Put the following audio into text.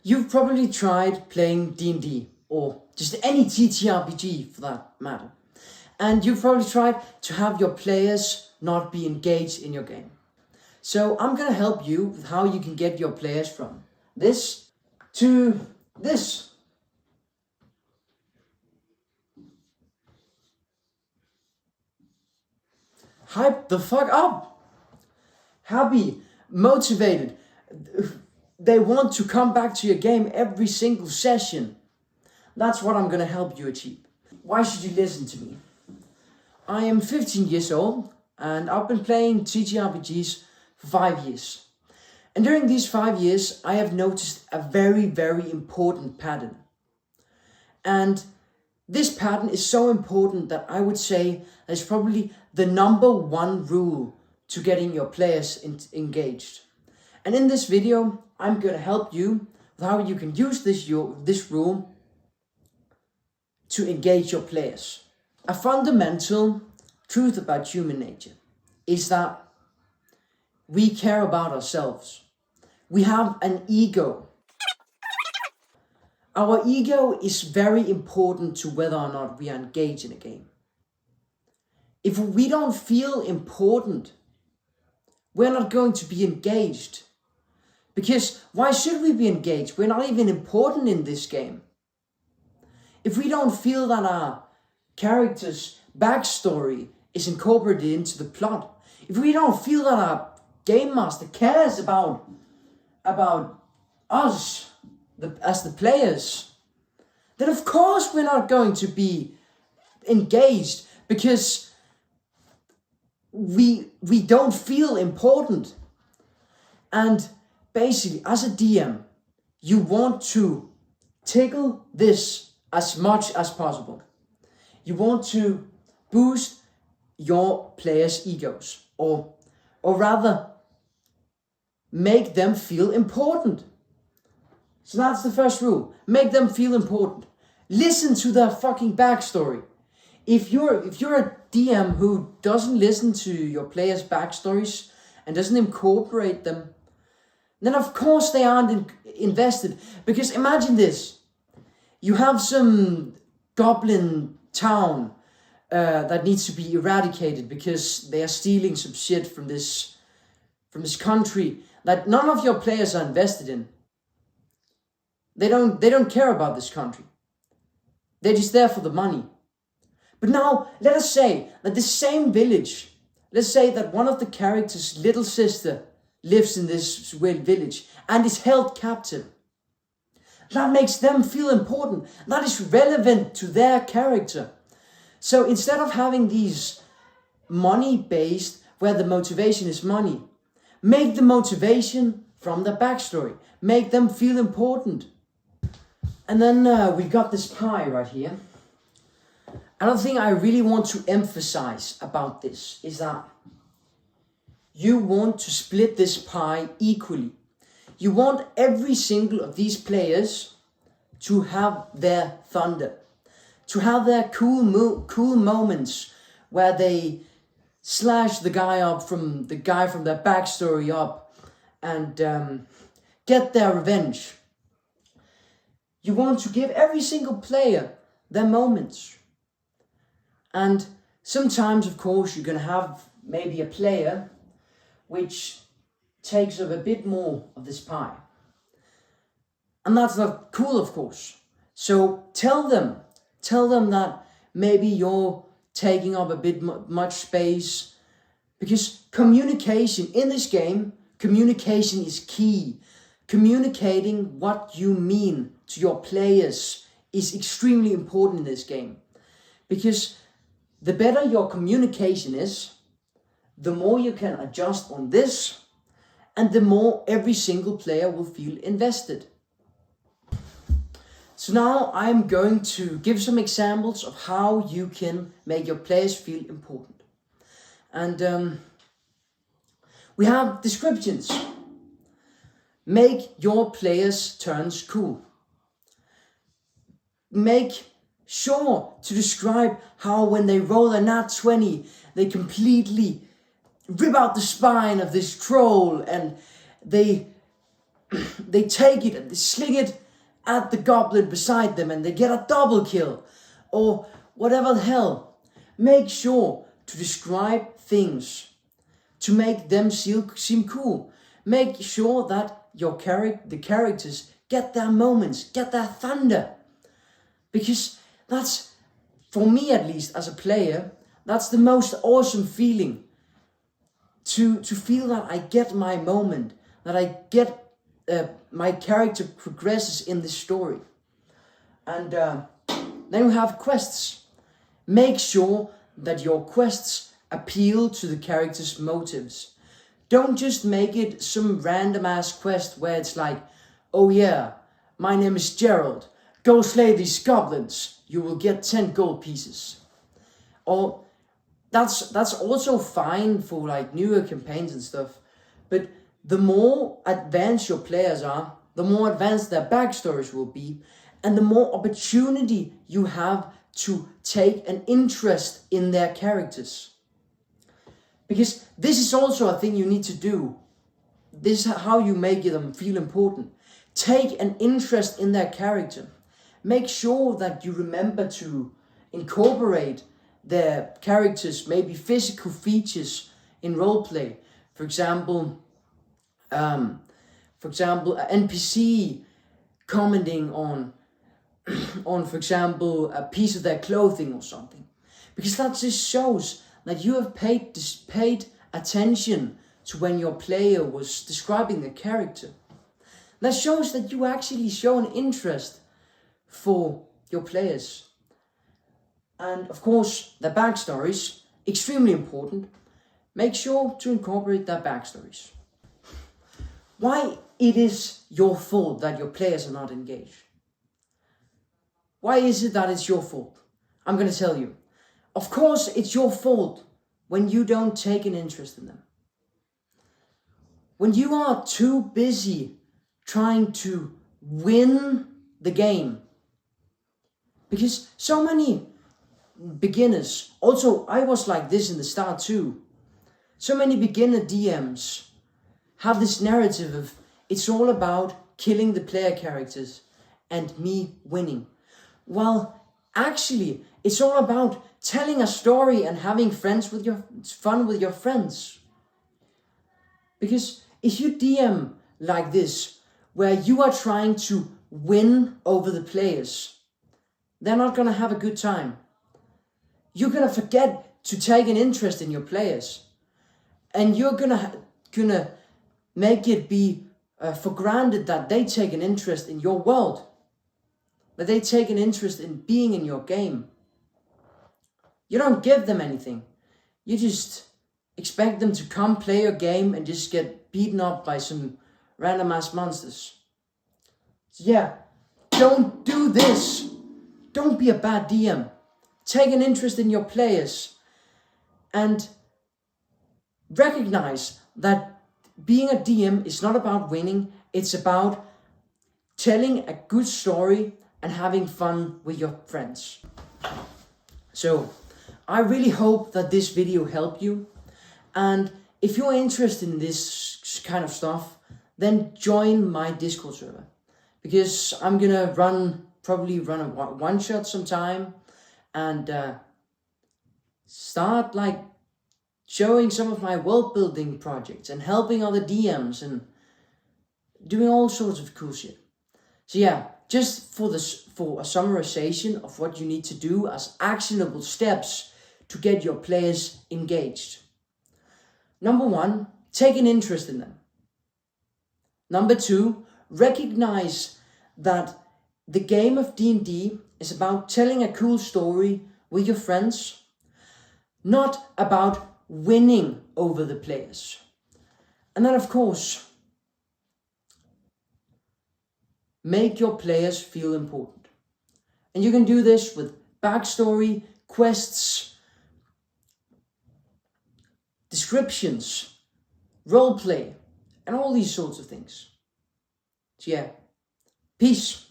You've probably tried playing D&D or just any TTRPG for that matter. And you've probably tried to have your players not be engaged in your game. So I'm going to help you with how you can get your players from this to this. Hype the fuck up. Happy, motivated. They want to come back to your game every single session. That's what I'm going to help you achieve. Why should you listen to me? I am 15 years old and I've been playing TTRPGs for 5 years. And during these 5 years, I have noticed a very, very important pattern. And this pattern is so important that I would say that it's probably the number one rule to getting your players engaged. And in this video, I'm going to help you with how you can use this rule to engage your players. A fundamental truth about human nature is that we care about ourselves. We have an ego. Our ego is very important to whether or not we are engaged in a game. If we don't feel important, we're not going to be engaged. Because why should we be engaged? We're not even important in this game. If we don't feel that our character's backstory is incorporated into the plot, if we don't feel that our game master cares about us as the players, then of course we're not going to be engaged because we don't feel important. And basically, as a DM, you want to tickle this as much as possible. You want to boost your players' egos, or rather, make them feel important. So that's the first rule. Make them feel important. Listen to their fucking backstory. If you're a DM who doesn't listen to your players' backstories and doesn't incorporate them, then of course they aren't invested. Because imagine this. You have some goblin town that needs to be eradicated because they are stealing some shit from this country that none of your players are invested in. They don't care about this country. They're just there for the money. But now, let us say that this same village, let's say that one of the characters' little sister lives in this village and is held captive. That makes them feel important. That is relevant to their character. So instead of having these money-based, where the motivation is money, make the motivation from the backstory. Make them feel important. And then we've got this pie right here. Another thing I really want to emphasize about this is that you want to split this pie equally. You want every single of these players to have their thunder, to have their cool moments where they slash the guy from their backstory up and get their revenge. You want to give every single player their moments. And sometimes, of course, you're going to have maybe a player which takes up a bit more of this pie. And that's not cool, of course. So tell them that maybe you're taking up a bit much space. Because communication in this game, communication is key. Communicating what you mean to your players is extremely important in this game. Because the better your communication is, the more you can adjust on this, and the more every single player will feel invested. So now I'm going to give some examples of how you can make your players feel important. And we have descriptions. Make your players' turns cool. Make sure to describe how when they roll a nat 20, they completely rip out the spine of this troll and they they take it and they sling it at the goblin beside them and they get a double kill, or whatever the hell. Make sure to describe things to make them seem cool. Make sure that the characters get their moments, get their thunder. Because that's, for me at least as a player, that's the most awesome feeling. To feel that I get my moment, that I get my character progresses in the story. And then we have quests. Make sure that your quests appeal to the character's motives. Don't just make it some random ass quest where it's like, oh yeah, my name is Gerald, go slay these goblins, you will get 10 gold pieces. Or that's also fine for like newer campaigns and stuff, but the more advanced your players are, the more advanced their backstories will be, and the more opportunity you have to take an interest in their characters. Because this is also a thing you need to do. This is how you make them feel important. Take an interest in their character. Make sure that you remember to incorporate their characters, maybe physical features in roleplay. For example, an NPC commenting on, for example, a piece of their clothing or something. Because that just shows that you have paid attention to when your player was describing the character. That shows that you actually show an interest for your players. And of course, their backstories, extremely important. Make sure to incorporate their backstories. Why it is your fault that your players are not engaged? Why is it that it's your fault? I'm going to tell you. Of course, it's your fault when you don't take an interest in them. When you are too busy trying to win the game. Because so many beginners, also I was like this in the start too. So many beginner DMs have this narrative of it's all about killing the player characters and me winning. Well, actually, it's all about telling a story and having fun with your friends. Because if you DM like this, where you are trying to win over the players, they're not going to have a good time. You're going to forget to take an interest in your players. And you're going to make it be for granted that they take an interest in your world. That they take an interest in being in your game. You don't give them anything. You just expect them to come play your game and just get beaten up by some random ass monsters. So yeah, don't do this. Don't be a bad DM. Take an interest in your players and recognize that being a DM is not about winning. It's about telling a good story and having fun with your friends. So, I really hope that this video helped you. And if you're interested in this kind of stuff, then join my Discord server. Because I'm gonna probably run a one-shot sometime and start like showing some of my world building projects and helping other DMs and doing all sorts of cool shit. So yeah, just for a summarization of what you need to do as actionable steps to get your players engaged. Number 1, take an interest in them. Number 2, recognize that the game of D&D is about telling a cool story with your friends, not about winning over the players. And then of course, make your players feel important. And you can do this with backstory, quests, descriptions, roleplay, and all these sorts of things. So yeah, peace.